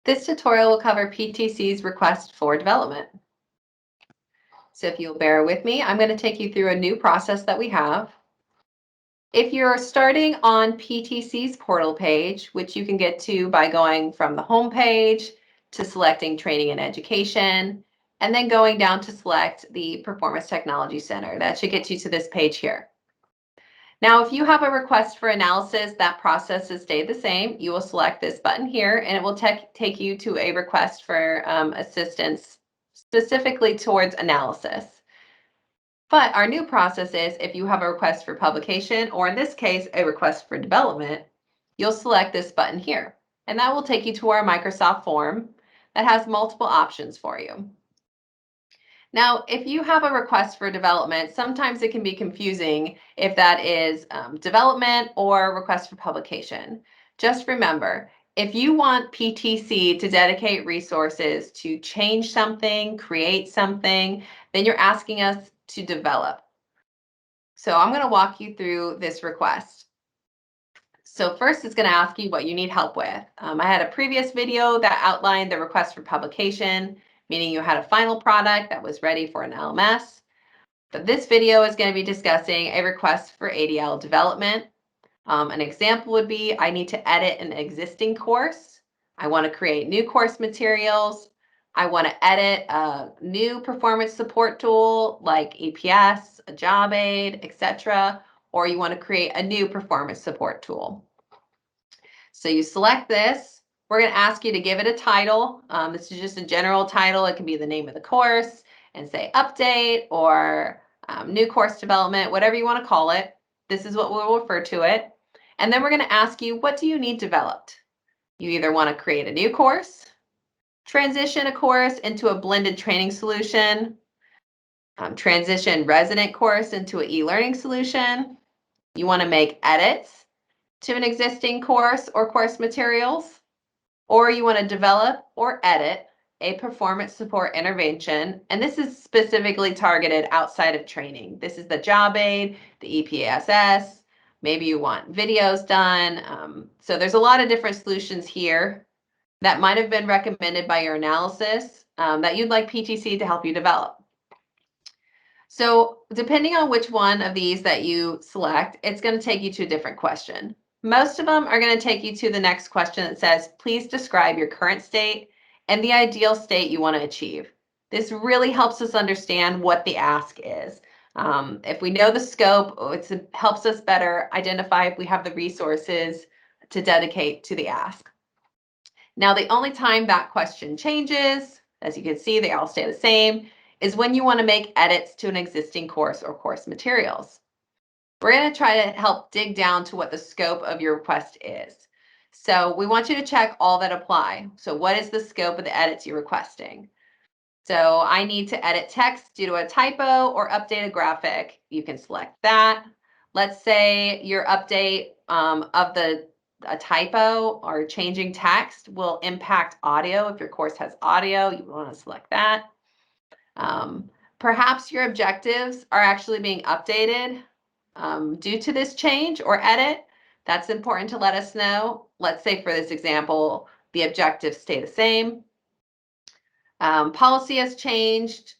This tutorial will cover PTC's request for development. So if you'll bear with me, I'm going to take you through a new process that we have. If you're starting on PTC's portal page, which you can get to by going from the home page to selecting Training and Education, and then going down to select the Performance Technology Center, that should get you to this page here. Now, if you have a request for analysis, that process has stayed the same. You will select this button here, and it will take you to a request for assistance specifically towards analysis. But our new process is if you have a request for publication, or in this case, a request for development, you'll select this button here, and that will take you to our Microsoft form that has multiple options for you. Now, if you have a request for development, sometimes it can be confusing if that is development or request for publication. Just remember, if you want PTC to dedicate resources to change something, create something, then you're asking us to develop. So I'm going to walk you through this request. So first, it's going to ask you what you need help with. I had a previous video that outlined the request for publication, meaning you had a final product that was ready for an LMS. But this video is going to be discussing a request for ADL development. An example would be I need to edit an existing course. I want to create new course materials. I want to edit a new performance support tool like EPS, a job aid, etc. Or you want to create a new performance support tool. So you select this. We're going to ask you to give it a title. This is just a general title. It can be the name of the course and say update or new course development, whatever you want to call it. This is what we'll refer to it. And then we're going to ask you, what do you need developed? You either want to create a new course, transition a course into a blended training solution, transition resident course into an e-learning solution. You want to make edits to an existing course or course materials, or you want to develop or edit a performance support intervention. And this is specifically targeted outside of training. This is the job aid, the EPSS. Maybe you want videos done. So there's a lot of different solutions here that might have been recommended by your analysis that you'd like PTC to help you develop. So depending on which one of these that you select, it's going to take you to a different question. Most of them are going to take you to the next question that says, please describe your current state and the ideal state you want to achieve. This really helps us understand what the ask is. If we know the scope, it helps us better identify if we have the resources to dedicate to the ask. Now, the only time that question changes, as you can see, they all stay the same, is when you want to make edits to an existing course or course materials. We're going to try to help dig down to what the scope of your request is. So we want you to check all that apply. So what is the scope of the edits you're requesting? So I need to edit text due to a typo or update a graphic. You can select that. Let's say your update of a typo or changing text will impact audio. If your course has audio, you want to select that. Perhaps your objectives are actually being updated due to this change or edit. That's important to let us know. Let's say for this example, the objectives stay the same. Policy has changed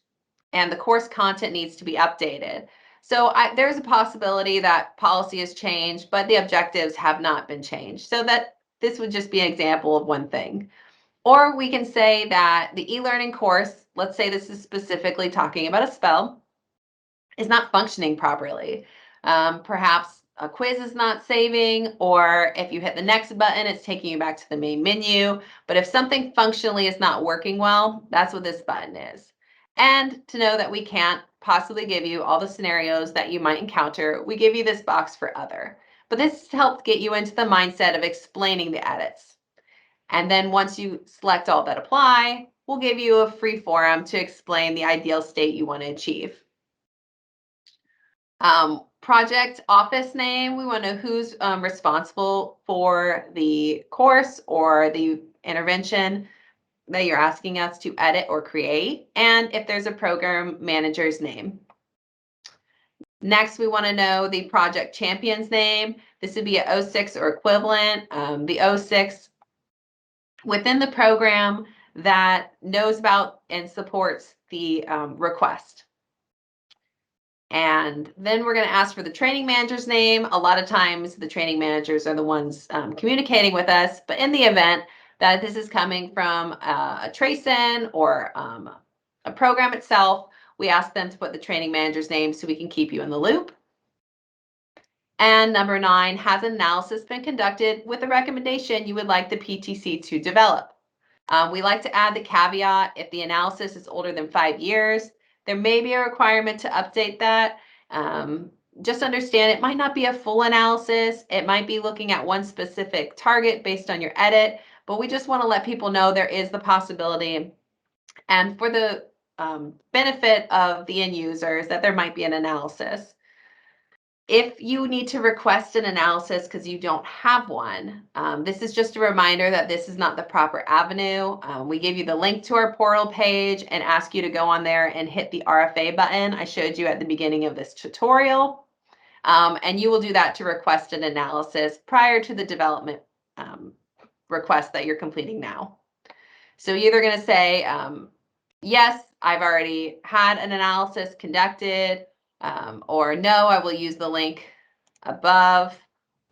and the course content needs to be updated. So there's a possibility that policy has changed, but the objectives have not been changed. So that this would just be an example of one thing. Or we can say that the e-learning course, let's say this is specifically talking about a spell, is not functioning properly. Perhaps a quiz is not saving, or if you hit the next button, it's taking you back to the main menu. But if something functionally is not working well, that's what this button is. And to know that we can't possibly give you all the scenarios that you might encounter, we give you this box for other. But this helps get you into the mindset of explaining the edits. And then once you select all that apply, we'll give you a free forum to explain the ideal state you want to achieve. Project office name, we want to know who's responsible for the course or the intervention that you're asking us to edit or create, and if there's a program manager's name. Next, we want to know the project champion's name. This would be a 06 or equivalent. The 06 within the program that knows about and supports the request. And then we're going to ask for the training manager's name. A lot of times the training managers are the ones communicating with us, but in the event that this is coming from a trace-in or a program itself, we ask them to put the training manager's name so we can keep you in the loop. And number 9, has analysis been conducted with a recommendation you would like the PTC to develop? We like to add the caveat, if the analysis is older than 5 years, there may be a requirement to update that. Just understand it might not be a full analysis. It might be looking at one specific target based on your edit, but we just want to let people know there is the possibility. And for the benefit of the end users, that there might be an analysis. If you need to request an analysis because you don't have one, this is just a reminder that this is not the proper avenue. We give you the link to our portal page and ask you to go on there and hit the RFA button I showed you at the beginning of this tutorial. And you will do that to request an analysis prior to the development request that you're completing now. So you're either going to say, yes, I've already had an analysis conducted, or no, I will use the link above,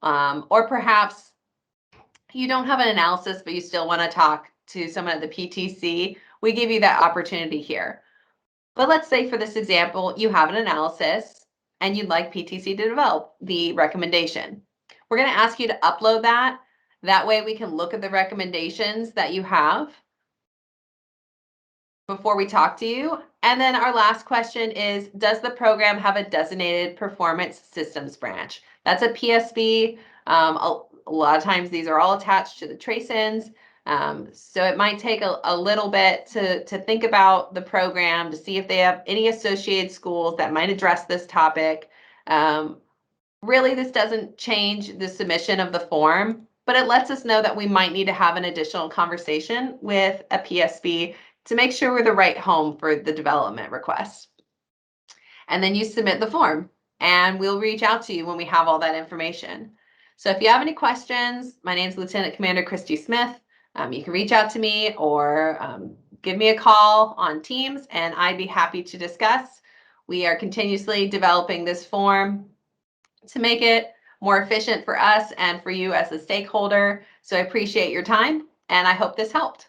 or perhaps you don't have an analysis, but you still want to talk to someone at the PTC. We give you that opportunity here. But let's say for this example, you have an analysis and you'd like PTC to develop the recommendation. We're going to ask you to upload that. That way we can look at the recommendations that you have before we talk to you. And then our last question is, does the program have a designated performance systems branch? That's a PSB. A lot of times these are all attached to the trace-ins. So it might take a little bit to think about the program to see if they have any associated schools that might address this topic. Really, this doesn't change the submission of the form, but it lets us know that we might need to have an additional conversation with a PSB to make sure we're the right home for the development request. And then you submit the form and we'll reach out to you when we have all that information. So if you have any questions, my name is Lieutenant Commander Christy Smith. You can reach out to me or give me a call on Teams and I'd be happy to discuss. We are continuously developing this form to make it more efficient for us and for you as a stakeholder. So I appreciate your time and I hope this helped.